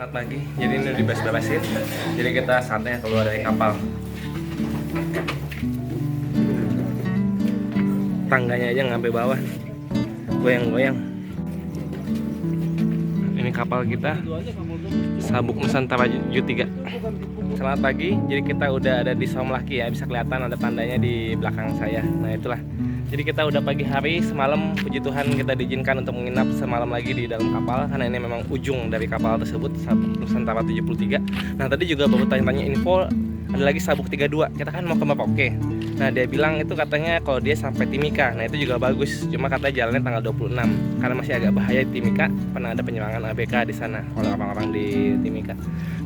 Selamat pagi. Jadi ini udah dibahas-bahasin. Jadi kita santai keluar dari kapal. Tangganya aja ngambil bawah. Goyang-goyang. Ini kapal kita Sabuk Nusantara Ju3. Selamat pagi. Jadi kita udah ada di Somlaki ya. Bisa kelihatan ada tandanya di belakang saya. Nah itulah. Jadi kita udah pagi hari, semalam puji Tuhan kita diizinkan untuk menginap semalam lagi di dalam kapal. Karena ini memang ujung dari kapal tersebut, Sabuk Nusantara 73. Nah tadi juga baru tanya-tanya info, ada lagi Sabuk 32. Kita kan mau ke Merauke. Nah dia bilang itu katanya kalau dia sampai Timika. Nah itu juga bagus, cuma katanya jalannya tanggal 26. Karena masih agak bahaya di Timika, pernah ada penyerangan ABK di sana oleh orang-orang di Timika.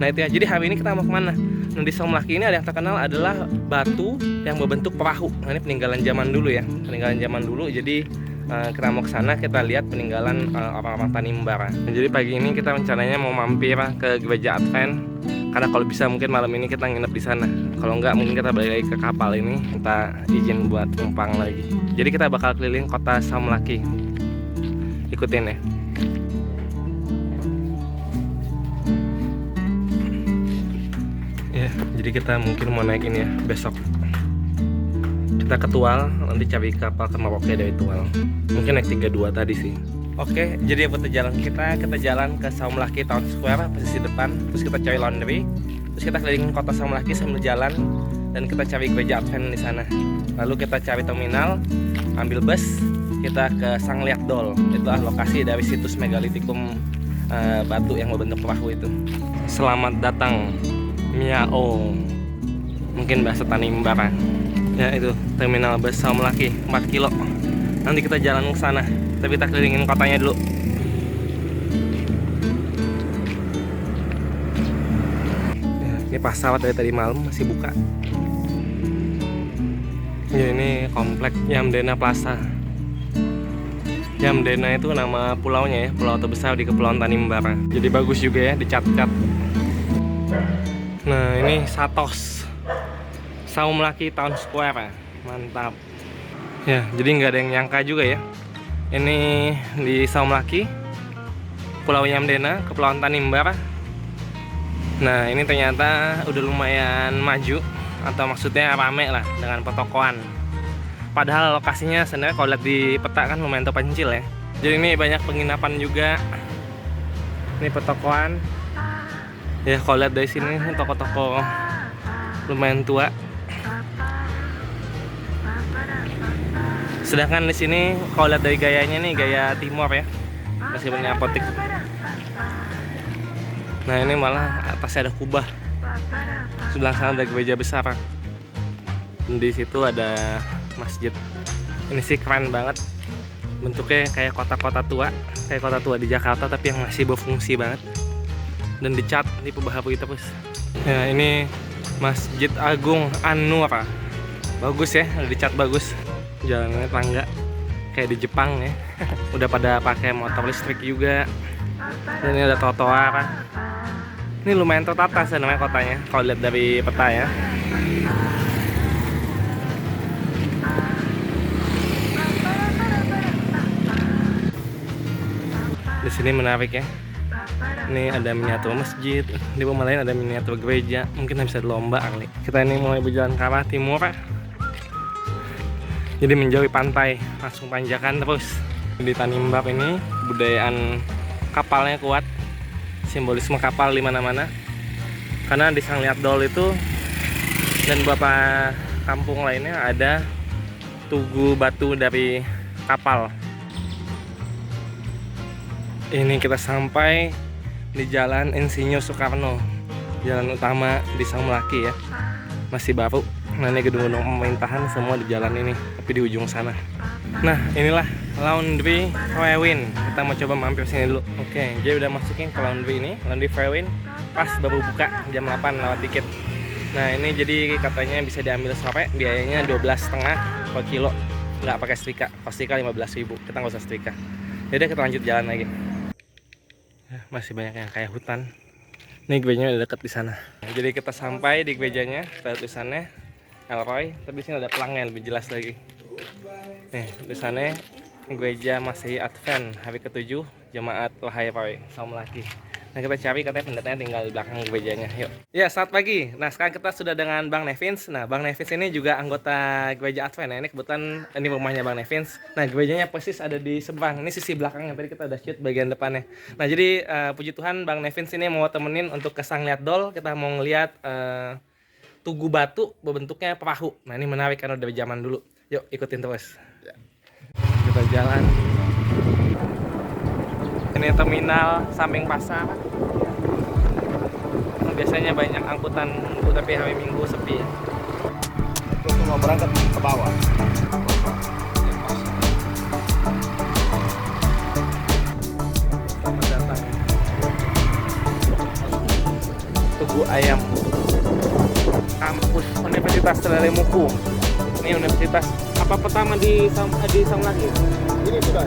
Nah itu ya, jadi hari ini kita mau kemana? Nah di Somlaki ini ada yang terkenal adalah batu yang berbentuk perahu. Nah ini peninggalan zaman dulu ya, peninggalan zaman dulu. Jadi kita mau ke sana, kita lihat peninggalan orang-orang Tanimbar. Nah, jadi pagi ini kita rencananya mau mampir ke Gereja Advent. Karena kalau bisa mungkin malam ini kita nginep di sana. Kalau enggak mungkin kita balik lagi ke kapal ini, kita izin buat numpang lagi. Jadi kita bakal keliling kota Somlaki. Ikutin ya. Ya, jadi kita mungkin mau naik ini ya besok. Kita ke Tual, nanti cari kapal ke Merauke dari Tual. Mungkin naik 32 tadi sih. Oke, jadi buat jalan kita jalan ke Somlaki Town Square, posisi depan. Terus kita cari laundry. Terus kita keliling kota Somlaki sambil jalan. Dan kita cari gereja Advent di sana. Lalu kita cari terminal, ambil bus, kita ke Sangliak Dol. Itulah lokasi dari situs megalitikum batu yang berbentuk perahu itu. Selamat datang Miao. Mungkin bahasa Tanimbar. Ya itu terminal bus Somlaki 4 kilo. Nanti kita jalan ke sana. Tapi kita kelilingin kotanya dulu. Ya, ini pesawat dari tadi malam masih buka. Ya, ini komplek Yamdena Plaza. Yamdena itu nama pulaunya ya, pulau terbesar di Kepulauan Tanimbar. Jadi bagus juga ya, dicat-cat. Nah ini Satos Somlaki Town Square, mantap. Ya, jadi nggak ada yang nyangka juga ya. Ini di Somlaki, Pulau Yamdena, Kepulauan Tanimbar. Nah ini ternyata udah lumayan maju, atau maksudnya rame lah dengan pertokoan. Padahal lokasinya sebenarnya kalau lihat di peta kan lumayan terpencil ya. Jadi ini banyak penginapan juga. Ini pertokoan. Ya kalau lihat dari sini toko-toko lumayan tua. Sedangkan di sini kalau lihat dari gayanya nih gaya timur ya, masih punya apotik. Nah ini malah atasnya ada kubah, sebelah sana ada gereja besar. Dan di situ ada masjid. Ini sih keren banget, bentuknya kayak kota-kota tua, kayak kota tua di Jakarta tapi yang masih berfungsi banget. Dan dicat di Bahapu terus. Ya ini Masjid Agung An-Nur, bagus ya, dicat bagus. Jalannya tangga kayak di Jepang ya. Udah pada pakai motor listrik juga. Dan ini ada trotoar. Ini lumayan tertata sih namanya kotanya kalau lihat dari peta ya. Di sini menarik ya. Ini ada miniatur masjid, di rumah lain ada miniatur gereja. Mungkin bisa lomba kali. Kita ini mulai berjalan ke arah timur. Jadi menjauhi pantai, langsung panjakan terus. Di Tanimbar ini budayaan kapalnya kuat, simbolisme kapal di mana-mana. Karena di Sangliak Dol itu dan beberapa kampung lainnya ada tugu batu dari kapal. Ini kita sampai di Jalan Insinyur Soekarno, jalan utama di Somlaki ya, masih baru. Nah ini gedung-gedung pemerintahan semua di jalan ini, tapi di ujung sana. Nah inilah Laundry Fairwin. Kita mau coba mampir sini dulu. Oke, jadi udah masukin ke laundry ini, Laundry Fairwin. Pas baru buka jam 8 lewat dikit. Nah ini jadi katanya bisa diambil sore, biayanya 12,5 per kilo. Nggak pakai setrika, kalau setrika 15.000. Kita nggak usah setrika. Jadi kita lanjut jalan lagi. Masih banyak yang kayak hutan. Ini gerejanya udah deket di sana. Jadi kita sampai di gerejanya, kita lihat tulisannya Elroy, tapi sini ada pelangnya lebih jelas lagi. Nih, tulisannya Gereja Masehi Advent hari ke-7 Jemaat Lahai Roy Somlaki. Nah kita cari, katanya pendetanya tinggal di belakang gerejanya. Yuk. Ya, selamat pagi. Nah sekarang kita sudah dengan Bang Nevins. Nah Bang Nevins ini juga anggota gereja Advent. Nah ini kebetulan ini rumahnya Bang Nevins. Nah gerejanya persis ada di seberang. Ini sisi belakangnya, tadi kita udah shoot bagian depannya. Nah jadi puji Tuhan Bang Nevins ini mau temenin untuk kesang lihat dol. Kita mau ngeliat tugu batu berbentuknya perahu. Nah ini menarik karena udah dari zaman dulu. Yuk ikutin terus. Kita jalan. Ini terminal samping pasar. Biasanya banyak angkutan, tapi hari Minggu sepi. Terus mau berangkat ke bawah. Selamat datang. Tugu Ayam. Kampus Universitas Tralemuku. Ini universitas apa pertama di Saumlaki? Ini sudah.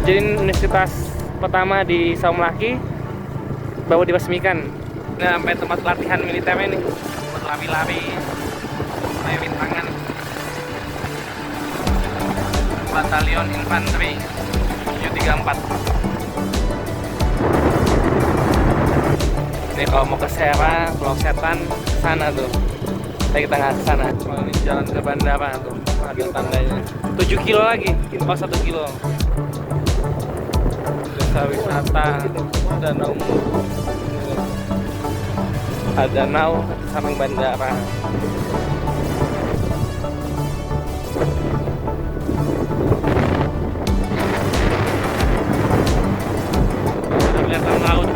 Jadi universitas pertama di Saumlaki baru diresmikan. Nah, sampai tempat latihan militernya nih buat lari-lari, main rintangan. Batalion Infanteri 734. Ini kalau mau ke Serra, Pulau Setan, sana tuh. Tapi kita nggak ke sana. Kalau ini jalan ke bandara tuh, ada tandanya. 7 kilo lagi, pas 1 kilo. Desa wisata Danau. Ada danau samping bandara. Sudah kelihatan laut.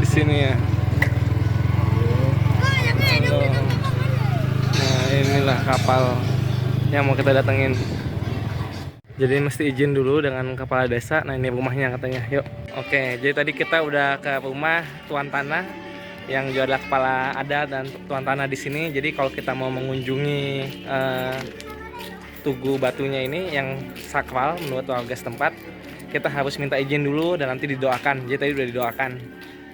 Di sini ya. Nah, inilah kapal yang mau kita datengin. Jadi mesti izin dulu dengan kepala desa. Nah, ini rumahnya katanya. Yuk. Oke, jadi tadi kita udah ke rumah tuan tanah yang juga adalah kepala adat dan tuan tanah di sini. Jadi kalau kita mau mengunjungi tugu batunya ini yang sakral menurut warga setempat, kita harus minta izin dulu dan nanti didoakan. Jadi tadi udah didoakan,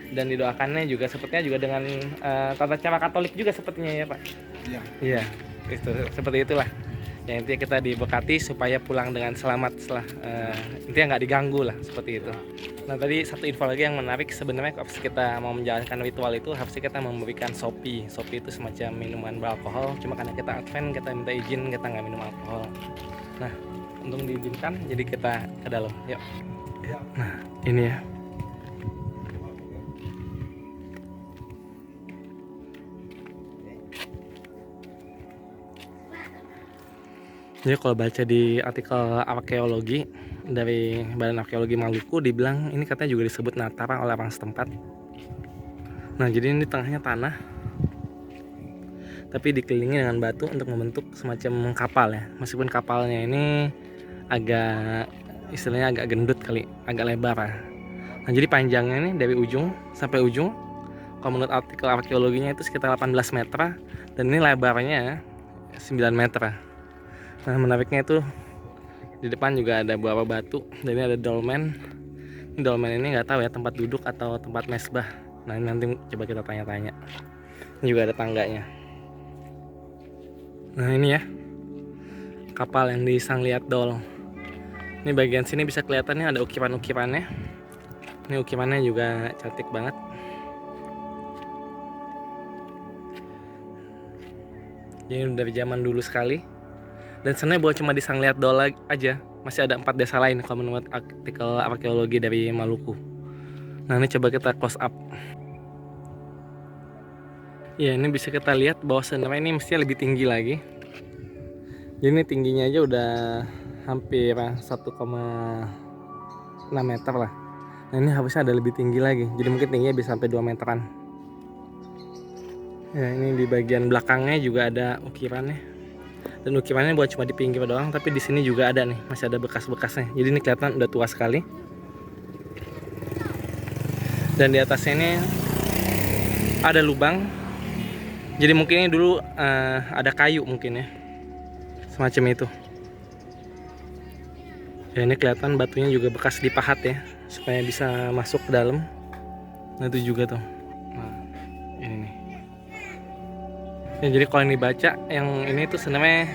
dan didoakannya juga sepertinya juga dengan tata cara Katolik juga sepertinya ya Pak. Iya. Iya, itu seperti itulah. Yang intinya kita diberkati supaya pulang dengan selamat setelah intinya nggak diganggu lah, seperti itu. Nah tadi satu info lagi yang menarik, sebenarnya kalau kita mau menjalankan ritual itu harusnya kita memberikan sopi. Sopi itu semacam minuman beralkohol, cuma karena kita Advent kita minta izin, kita nggak minum alkohol. Nah untung diizinkan, jadi kita ke dalam. Yuk. Nah ini ya. Jadi kalau baca di artikel arkeologi dari Badan Arkeologi Maluku, dibilang ini katanya juga disebut Natara oleh orang setempat. Nah jadi ini tengahnya tanah, tapi dikelilingi dengan batu untuk membentuk semacam kapal ya. Meskipun kapalnya ini agak istilahnya agak gendut kali, agak lebar ya. Nah jadi panjangnya ini dari ujung sampai ujung, kalau menurut artikel arkeologinya itu sekitar 18 meter, dan ini lebarnya 9 meter. Nah menariknya itu di depan juga ada beberapa batu, dan ini ada dolmen. Ini dolmen ini nggak tahu ya tempat duduk atau tempat mesbah. Nah ini nanti coba kita tanya-tanya. Ini juga ada tangganya. Nah ini ya kapal yang di Sang Liat Dol. Ini bagian sini bisa kelihatan nih ada ukiran-ukirannya. Ini ukirannya juga cantik banget. Jadi dari zaman dulu sekali. Dan sebenarnya bukan cuma di Sang Liat Dol aja, masih ada 4 desa lain kalau menurut artikel arkeologi dari Maluku. Nah ini coba kita close up. Ya ini bisa kita lihat bahwa sebenarnya ini mestinya lebih tinggi lagi. Jadi ini tingginya aja udah hampir 1,6 meter lah. Nah ini harusnya ada lebih tinggi lagi, jadi mungkin tingginya bisa sampai 2 meteran. Ya ini di bagian belakangnya juga ada ukirannya. Dan ukirannya bukan cuma di pinggir doang, tapi di sini juga ada nih, masih ada bekas-bekasnya. Jadi ini kelihatan udah tua sekali. Dan di atasnya ini ada lubang. Jadi mungkin ini dulu ada kayu mungkin ya. semacam itu. Ya ini kelihatan batunya juga bekas dipahat ya, supaya bisa masuk ke dalam. Nah itu juga tuh. Nah ini nih. Ya, jadi kalau ini baca, yang ini tuh sebenarnya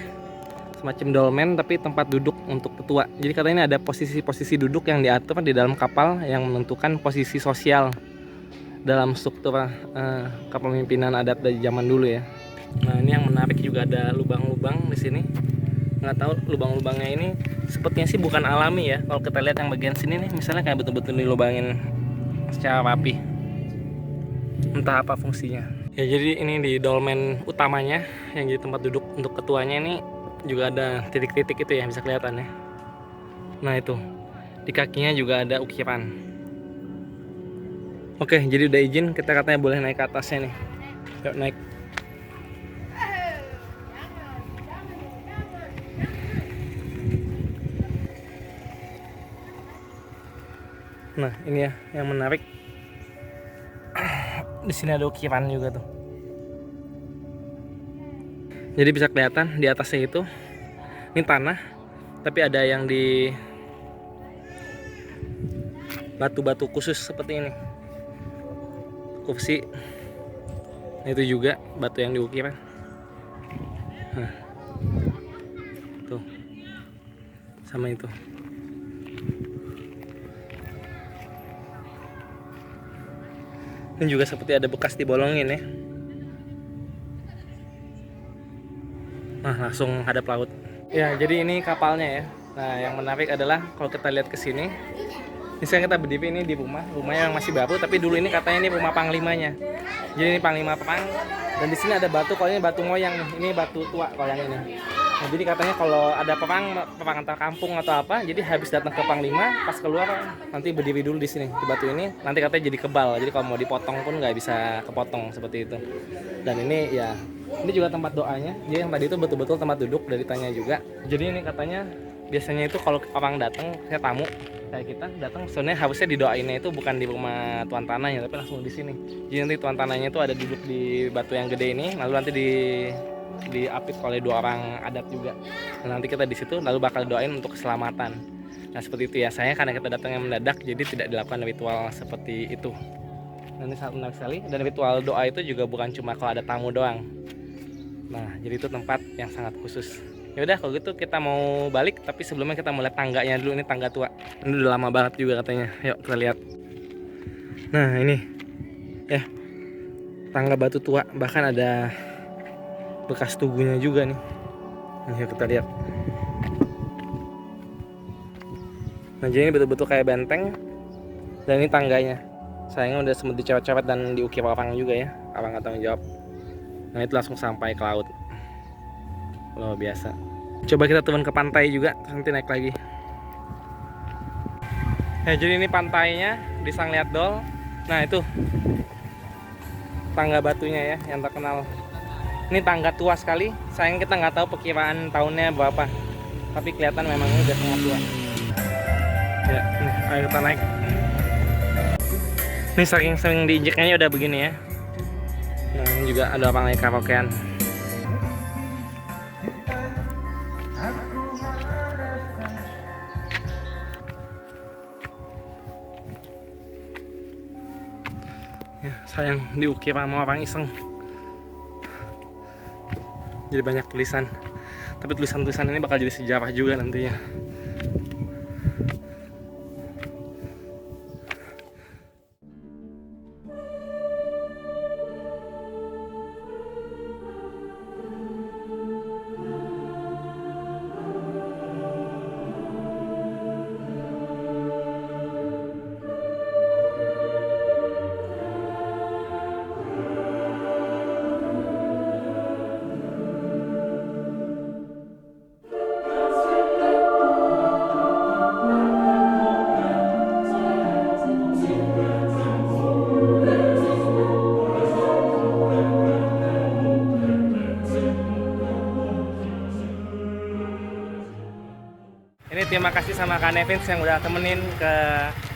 semacam dolmen tapi tempat duduk untuk tetua. Jadi katanya ini ada posisi-posisi duduk yang diatur di dalam kapal yang menentukan posisi sosial dalam struktur kepemimpinan adat dari zaman dulu ya. Nah ini yang menarik juga ada lubang-lubang di sini. Nggak tahu lubang-lubangnya ini sepertinya sih bukan alami ya. Kalau kita lihat yang bagian sini nih, misalnya kayak betul-betul dilubangin secara rapi. Entah apa fungsinya. Ya jadi ini di dolmen utamanya yang jadi tempat duduk untuk ketuanya ini juga ada titik-titik itu ya, bisa kelihatan ya. Nah itu di kakinya juga ada ukiran. Oke, jadi udah izin, kita katanya boleh naik ke atasnya nih. Yuk naik. Nah ini ya yang menarik. Di sini ada ukiran juga tuh. Jadi bisa kelihatan di atasnya itu ini tanah, tapi ada yang di batu-batu khusus seperti ini. Kursi. Nah, itu juga batu yang diukir. Nah, tuh, sama itu. Ini juga seperti ada bekas dibolongin ya. Nah, langsung hadap laut. Ya, jadi ini kapalnya ya. Nah, yang menarik adalah kalau kita lihat ke sini, misalnya kita berdiri ini di rumah yang masih baru, tapi dulu ini katanya ini rumah panglimanya. Jadi ini panglima perang, dan di sini ada batu, kalau ini batu moyang nih, ini batu tua kalau yang ini. Nah, jadi katanya kalau ada perang antar kampung atau apa, jadi habis datang ke panglima, pas keluar nanti berdiri dulu di sini di batu ini, nanti katanya jadi kebal. Jadi kalau mau dipotong pun nggak bisa kepotong seperti itu. Dan ini ya, ini juga tempat doanya. Jadi yang tadi itu betul-betul tempat duduk dari tanya juga. Jadi ini katanya biasanya itu kalau orang datang, saya tamu kayak kita datang, sebenarnya harusnya didoainnya itu bukan di rumah tuan tanahnya, tapi langsung di sini. Jadi nanti tuan tanahnya itu ada duduk di batu yang gede ini, lalu nanti diapit oleh 2 orang adat juga. Nah, nanti kita di situ lalu bakal doain untuk keselamatan. Nah seperti itu ya, saya karena kita datangnya mendadak jadi tidak dilakukan ritual seperti itu. Nah, ini sangat menarik sekali, dan ritual doa itu juga bukan cuma kalau ada tamu doang. Nah jadi itu tempat yang sangat khusus. Ya udah kalau gitu kita mau balik, tapi sebelumnya kita mau lihat tangganya dulu. Ini tangga tua, ini udah lama banget juga katanya. Yuk kita lihat. Nah ini ya, tangga batu tua, bahkan ada bekas tubuhnya juga nih. Nah, yuk kita lihat. Nah jadi ini betul-betul kayak benteng, dan ini tangganya. Sayangnya udah sempat dicopot-copot dan diukir orang juga ya, orang nggak tanggung jawab. Nah itu langsung sampai ke laut. Luar biasa. Coba kita turun ke pantai juga, nanti naik lagi. Nah jadi ini pantainya di Sangliat Dol. Nah itu tangga batunya ya yang terkenal. Ini tangga tua sekali. Sayang kita nggak tahu perkiraan tahunnya berapa, tapi kelihatan memang ini udah sangat tua. Ya, nih, ayo kita naik. Ini saking sering diinjeknya udah begini ya. Nah ini juga ada orang naik karaokean. Ya, sayang diukir sama orang iseng. Jadi banyak tulisan. Tapi tulisan-tulisan ini bakal jadi sejarah juga nantinya. Ini terima kasih sama Kak Nevins yang udah temenin ke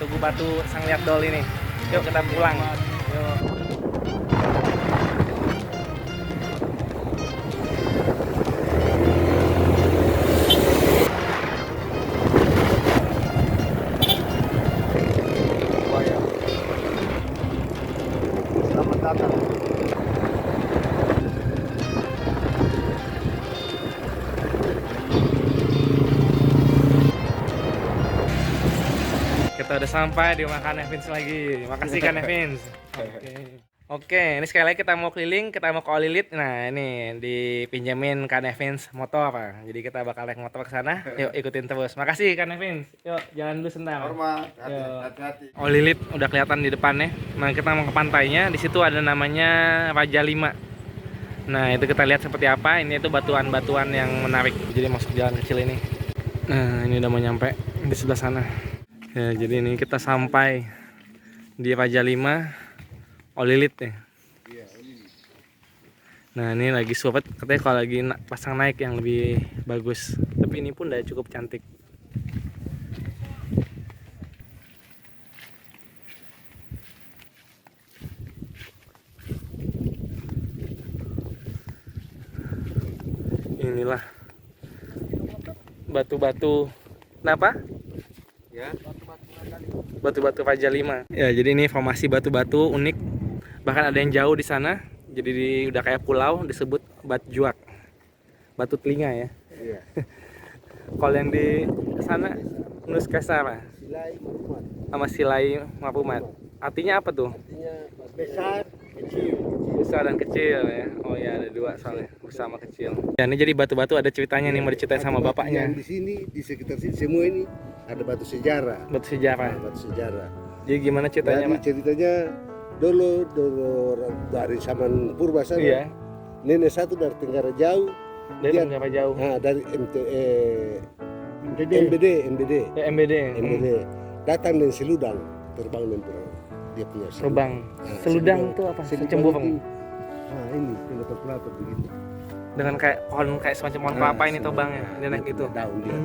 Tugu Batu Sangliat Dol ini. Yuk kita pulang. Yuk. selatan. Kita udah sampai di rumah Kak Nevins lagi. Makasih Kak Nevins. Oke, ini sekali lagi kita mau keliling, kita mau ke Olilit. Nah, ini dipinjemin Kak Nevins motor. Jadi kita bakal naik motor ke sana. Yuk ikutin terus. Makasih Kak Nevins. Yuk jalan dulu sebentar. Hormat, Yuk. hati-hati. Olilit udah kelihatan di depannya. Nah, kita mau ke pantainya. Di situ ada namanya Raja 5. Nah, itu kita lihat seperti apa. Ini itu batuan-batuan yang menarik. Jadi masuk jalan kecil ini. Nah, ini udah mau nyampe di sebelah sana. Ya, jadi ini kita sampai di Raja 5 Olilit ya. Nah, ini lagi surut. Katanya kalau lagi pasang naik yang lebih bagus. Tapi ini pun udah cukup cantik. Inilah batu-batu. Kenapa? Ya. Batu-batu Raja 5. Ya, jadi ini formasi batu-batu unik. Bahkan ada yang jauh di sana. Jadi udah kayak pulau disebut Batjuak. Batu telinga ya. Iya. Kalau yang di sana Nuskasara Silai Muhammad. sama Silai Mapumat. Artinya apa tuh? Artinya besar, kecil. Besar dan kecil ya. Oh ya, ada dua soalnya, besar sama kecil. Ya, ini jadi batu-batu ada ceritanya nih, mau diceritain sama Batu-batu bapaknya. Yang di sini, di sekitar sini semua ini ada batu sejarah. Batu sejarah. Nah, batu sejarah. Jadi gimana ceritanya, Jadi Pak? ceritanya dulu dari zaman purba sana. Iya, Nenek satu dari Tenggara Jauh. dari Dia- berapa jauh? Nah, dari MBD. Ya, MBD. MBD. Datang dengan seludang terbang dengan dia punya Terbang. Nah, Seludang tuh apa? Secemburung. itu, nah ini kelapa-kelapa begitu. Dengan kayak pohon, kayak semacam pohon kelapa ini terbangnya. Dia naik itu. Daun dia.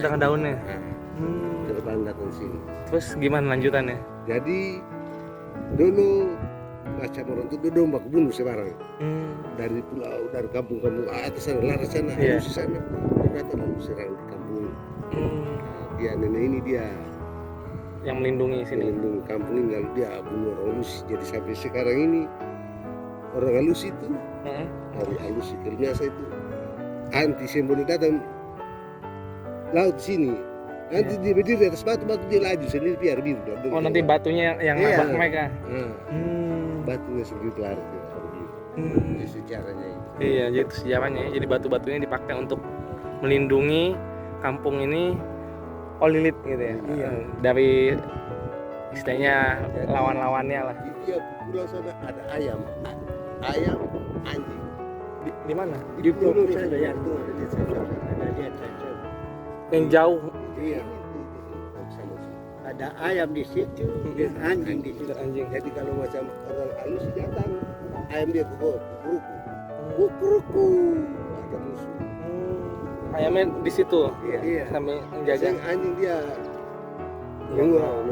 Dengan daunnya. Nah, Hmm. terbang datang sini. Terus gimana lanjutannya? Jadi dulu macam orang itu dulu baku bunuh sebarang dari pulau, dari kampung-kampung atas sana, laras sana, Iya. halus sana, dia datang lalu serang di kampung ini. Dia nenek ini dia Yang melindungi sini. melindungi kampung ini, lalu dia bunuh orang halus. Jadi sampai sekarang ini orang halus itu, orang halus itu biasa itu anti simbol datang laut di sini. Nanti dia berdiri di atas batu-batu dia laju sendiri biar biru. Oh, nanti batunya yang Iya. nabrak mereka. Nah, batunya sendiri lari dia baru biru. Ini sejarahnya itu. Iya, jadi itu sejarahnya. Jadi batu-batunya dipakai untuk melindungi kampung ini Olilit gitu ya. Iya. Dari istilahnya lawan-lawannya lah. Di tiap pulau sana ada ayam, anjing. Di mana? Di pulau sana yang itu ada di sana. Yang jauh. Iya. Ada ayam di situ, dan anjing di situ. Anjing. Jadi kalau macam orang halus datang, ayam dia kukuruku, ada musuh. Ayamnya di situ. Iya. Sambil menjaga. Yang anjing dia mengaul.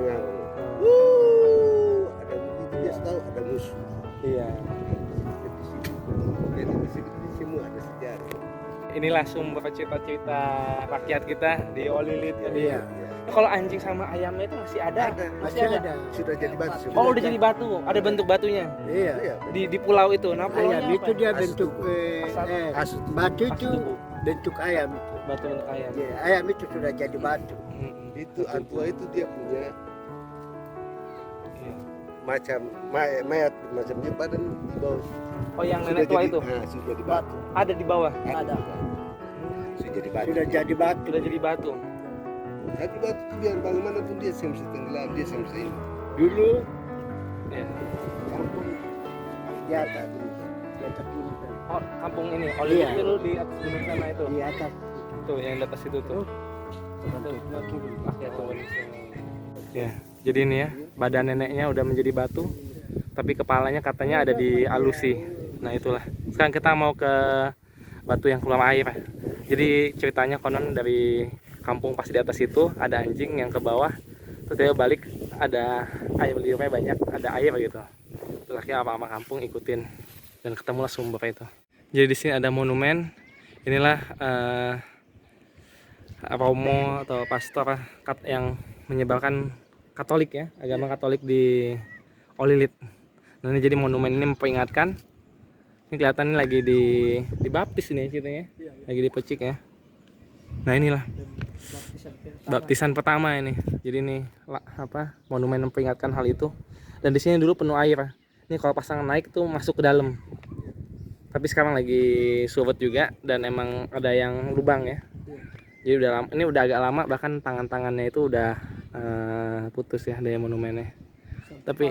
Ada begitu dia tahu ada musuh. Iya. Jadi di sini semua ada sejarah. Inilah sumber cerita-cerita rakyat kita di Olilit ya. Iya. Kalau anjing sama ayamnya itu masih ada? Masih ada. Sudah jadi batu. semua. Oh, udah jadi batu. Ada bentuk batunya. Iya. Di pulau itu. Nah, pulaunya Ayam itu apa? dia Asut. bentuk Asut. batu itu Asut. bentuk ayam itu. Batu bentuk ayam. Ya, ayam itu sudah jadi batu. Itu antua itu dia punya Iya. macam mayat macam dia badan di bawah. Oh, yang Sudah nenek tua jadi- itu Nah, sudah jadi batu. ada di bawah. Ada. Sudah jadi batu. Sudah jadi batu. Sudah jadi batu. Tapi batu itu biar bagaimanapun dia semesti tenggelam, dia semesti ini. Dulu Iya. kampung di atas dulu. Oh, kampung ini. Olilit Iya. itu di atas gunung sana itu. Di atas Tuh, yang di atas itu tuh. bentuknya kiri. Rakyat turun di sini. Ya, jadi ini ya, badan neneknya udah menjadi batu, tapi kepalanya katanya ada di alusi. Nah, itulah. Sekarang kita mau ke batu yang keluar air. Jadi ceritanya konon dari kampung pas di atas itu ada anjing yang ke bawah, terus dia balik ada air liurnya banyak, ada air gitu. Terus akhirnya apa-apa kampung ikutin dan ketemulah sumber itu. Jadi di sini ada monumen. Inilah romo atau pastor yang menyebarkan Katolik ya, agama Katolik di Olilit. Nah ini jadi monumen ini memperingatkan. Ini kelihatan ini lagi dibaptis ini ceritanya, lagi dipecik ya. Nah inilah baptisan pertama ini. Jadi ini monumen memperingatkan hal itu. Dan di sini dulu penuh air. Ini kalau pasangan naik tuh masuk ke dalam. Tapi sekarang lagi surut juga dan emang ada yang lubang ya. Jadi udah lama, ini udah agak lama, bahkan tangan-tangannya itu udah putus ya dari monumennya. Tapi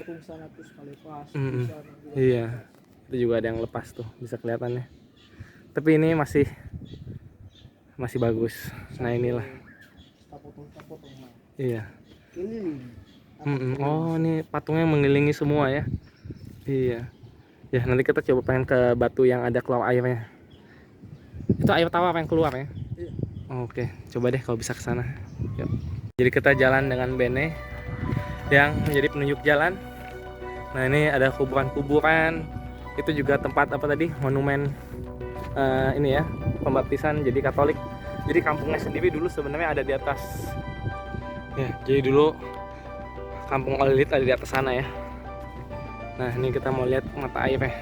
iya, itu juga ada yang lepas tuh, bisa kelihatannya. Tapi ini masih bagus. Nah inilah. Iya. Oh ini patungnya mengelilingi semua ya. Iya. Ya nanti kita coba pengen ke batu yang ada keluar airnya. Itu air tawar yang keluar ya. Oke, coba deh kalau bisa ke sana. Yuk. Jadi kita jalan dengan Bene yang menjadi penunjuk jalan. Nah ini ada kuburan-kuburan. Itu juga tempat apa tadi? Monumen ini ya, pembaptisan jadi Katolik. Jadi kampungnya sendiri dulu sebenarnya ada di atas. Ya, jadi dulu kampung Olilit ada di atas sana ya. Nah ini kita mau lihat mata airnya.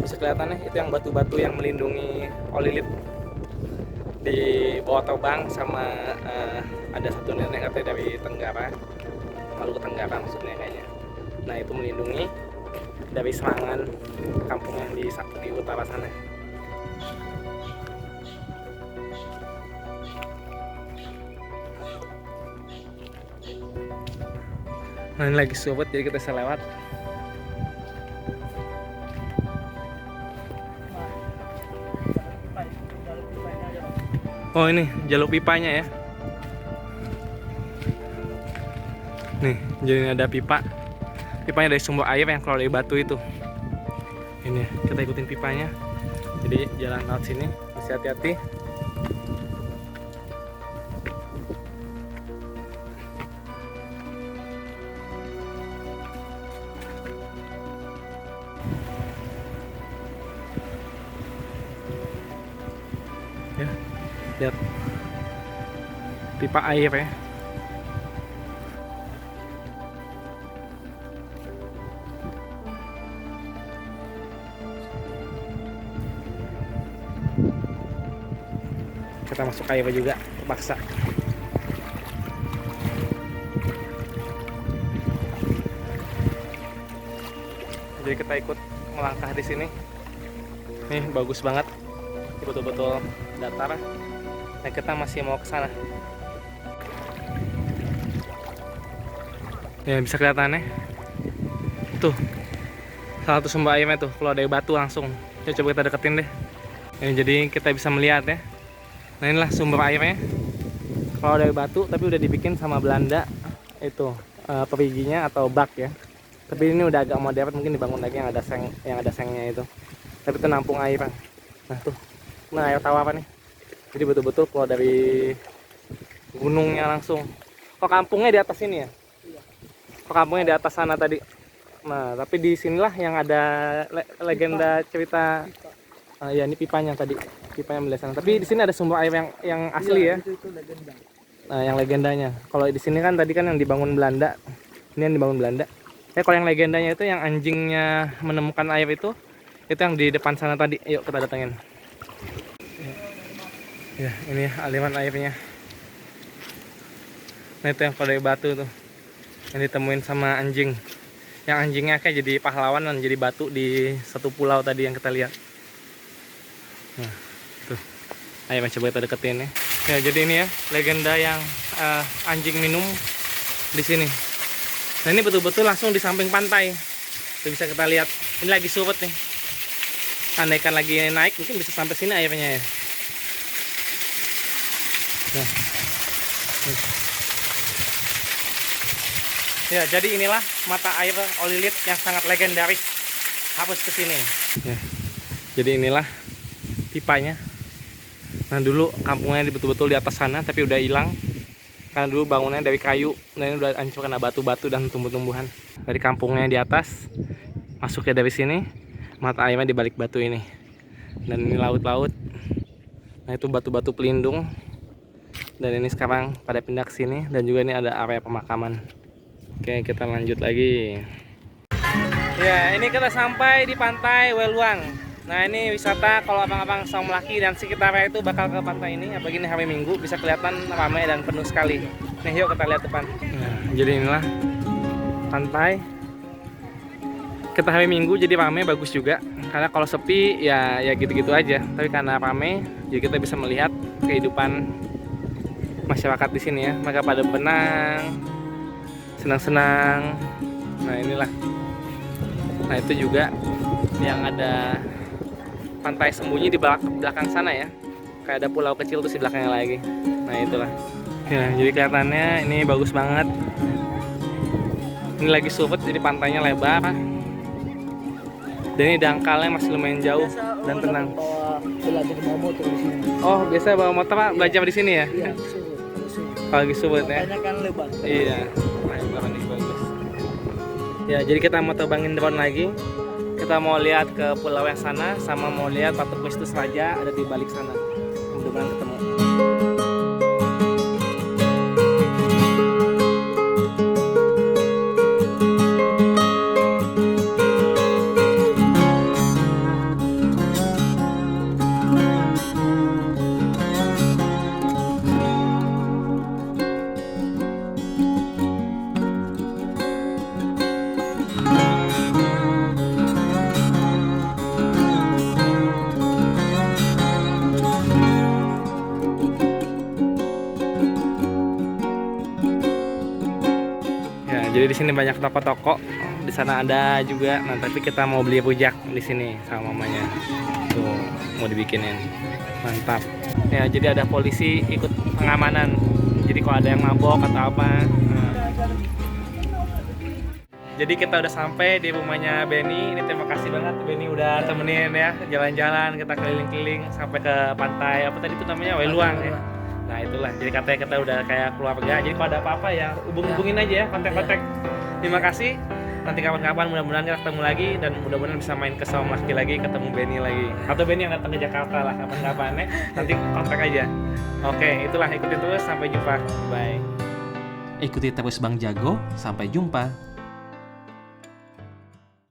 Bisa kelihatan nih, itu yang batu-batu yang melindungi Olilit. Di bawah terbang sama ada satu nenek katanya dari Tenggara, Maluku Tenggara maksudnya kayaknya. Nah itu melindungi dari serangan kampung yang di utara sana. Nah ini lagi surut jadi kita bisa lewat. Oh ini jalur pipanya ya. Nih, jadi ada pipa. Pipanya dari sumber air yang keluar dari batu itu. Ini ya, kita ikutin pipanya. Jadi jalan laut sini, mesti hati-hati. Ya. Lihat pipa air ya. Kita masuk air juga terpaksa. Jadi kita ikut melangkah di sini. Nih bagus banget, betul-betul datar. Nah kita masih mau ke sana. Ya bisa kelihatan ya. Tuh salah satu sumber airnya tuh keluar dari batu langsung. Ya, coba kita deketin deh. Ya, jadi kita bisa melihat ya. Nah inilah sumber airnya. Keluar dari batu tapi udah dibikin sama Belanda itu periginya atau bak ya. Tapi ini udah agak modern, mungkin dibangun lagi yang ada sengnya itu. Tapi itu nampung air. Nah tuh, nah air tawar nih. Jadi betul-betul keluar dari gunungnya langsung. Kok kampungnya di atas sini ya? Kok kampungnya di atas sana tadi. Nah, tapi di sinilah yang ada legenda cerita. Ya ini pipanya tadi, pipanya melihat sana. Tapi di sini ada sumber air yang asli ya. Itu legenda. Nah, yang legendanya. Kalau di sini kan tadi kan yang dibangun Belanda. Ini yang dibangun Belanda. Kalau yang legendanya itu yang anjingnya menemukan air itu yang di depan sana tadi. Yuk kita datengin. Ya, ini aliran airnya. Nah itu yang pada batu tuh, yang ditemuin sama anjing. Yang anjingnya kayak jadi pahlawan dan jadi batu di satu pulau tadi yang kita lihat. Nah, tuh. Ayo coba kita deketin ya. Ya jadi ini ya legenda yang anjing minum di sini. Nah ini betul-betul langsung di samping pantai. Tuh bisa kita lihat. Ini lagi surut nih. Andaikan lagi naik mungkin bisa sampai sini airnya ya. Nah. Ya, jadi inilah mata air Olilit yang sangat legendaris. Harus ke sini. Ya. Jadi inilah pipanya. Nah, dulu kampungnya betul-betul di atas sana tapi udah hilang. Karena dulu bangunannya dari kayu, dan ini udah hancur karena batu-batu dan tumbuh-tumbuhan. Dari kampungnya di atas, masuknya dari sini, mata airnya di balik batu ini. Dan ini laut-laut. Nah, itu batu-batu pelindung. Dan ini sekarang pada pindah ke sini, dan juga ini ada area pemakaman. Oke, kita lanjut lagi. Ya, ini kita sampai di pantai Weluang. Nah, ini wisata kalau abang-abang Saumlaki dan sekitarnya itu bakal ke pantai ini. Apalagi ini hari Minggu, bisa kelihatan ramai dan penuh sekali. Nih, yuk kita lihat depan. Nah, jadi inilah pantai. Kita hari Minggu jadi ramai, bagus juga. Karena kalau sepi ya gitu-gitu aja. Tapi karena ramai, jadi kita bisa melihat kehidupan masyarakat di sini ya. Mereka pada benang, senang-senang. Nah, inilah. Nah, itu juga yang ada pantai sembunyi di belakang sana ya. Kayak ada pulau kecil tuh di belakangnya lagi. Nah, itulah. Ya, jadi kelihatannya ini bagus banget. Ini lagi surut jadi pantainya lebar. Dan ini dangkalnya masih lumayan jauh dan tenang. Belajar bawa motor di sini. Oh, biasa bawa motor Pak, belajar di sini ya? Iya, surut. Kalau lagi surut ya. Banyak kan lebar. Iya. Lebar nih bagus. Ya, jadi kita mau terbangin drone lagi. Kita mau lihat ke pulau yang sana, sama mau lihat Batu Kristus Raja ada di balik sana. Mudah-mudahan ketemu. Jadi di sini banyak toko-toko. Di sana ada juga. Nah, tapi kita mau beli rujak di sini sama mamanya. Tuh, mau dibikinin. Mantap. Ya, jadi ada polisi ikut pengamanan. Jadi kalau ada yang mabok atau apa. Nah. Jadi kita udah sampai di rumahnya Benny. Ini terima kasih banget Benny udah temenin ya jalan-jalan, kita keliling-keliling sampai ke pantai apa tadi itu namanya Weluang ya. Nah, itulah, jadi katanya kita udah kayak keluarga. Jadi kalau ada apa-apa ya hubungin aja ya, kontak-kontak. Terima kasih. Nanti kapan-kapan mudah-mudahan kita ketemu lagi dan mudah-mudahan bisa main ke Saumlaki lagi, ketemu Benny lagi. Atau Benny yang datang ke Jakarta lah kapan-kapan ya. Nanti kontak aja. Oke, itulah, ikutin terus, sampai jumpa. Bye. Ikuti terus Bang Jago, sampai jumpa.